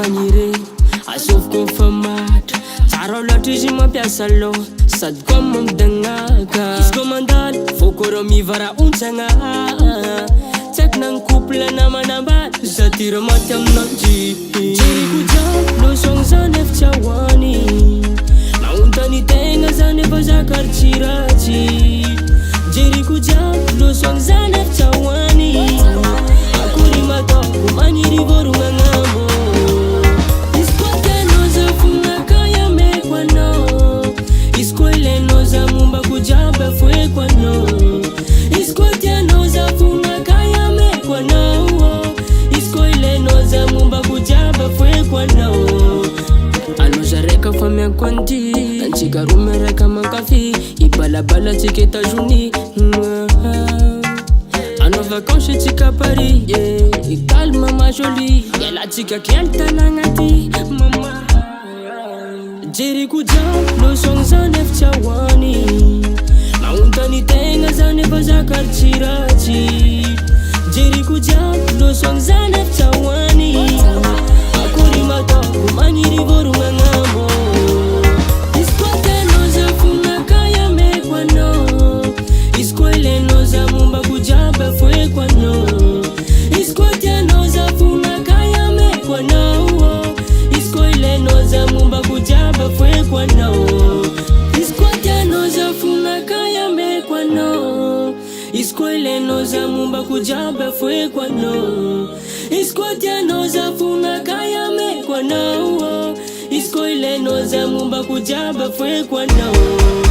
maniry asovoko fa matra tsara loatra izy mampiasa loha sady koa mampidagnaka izy koa mandalo fôkôra mivara ontsagna tsaky nagny couple na manambady zatira maty aminanjy jeriko jiaby losogny zany efa tsy ahoany mahontany tegna zany efa zakary tsy ratsy jeriko jiaby losogny zany efa tsy ahoany akory mataoko maniry vorogna agnambo izy koa tianao zafogna kaya meko anao izy koa ilainao za mombako jiaby afoeko anao izy koa tianao zafogna kaya meko anao izy koa ilainao za mombako jiaby afoeko anao anao zareka fa miako anty antsika romy raika mankafy ibalabalatsika États-Unis anao vacances tsika Paris calme ma jolie ialatsika kely tanagna ty mama jeriko jiaby losogny zany efa tsy ahoany mahontany tegna zany efa zakary tsy ratsy jeriko jiaby losogny zany efa tsy ahoany akory mataoko maniry vorogna agnambo izy koa tianao zafogna kaya meko anao izy koa ilainao za mombako jiaby afoeko anao izy koa tianao zafogna kaya meko anao izy koa ilainao za mombako jiaby afoeko anao izy koa tianao zafogna kaya meko anao izy koa ilainao za mombako jiaby afoeko anao izy koa tianao zafogna kaya meko anao izy koa ilainao za mombako jiaby afoeko anao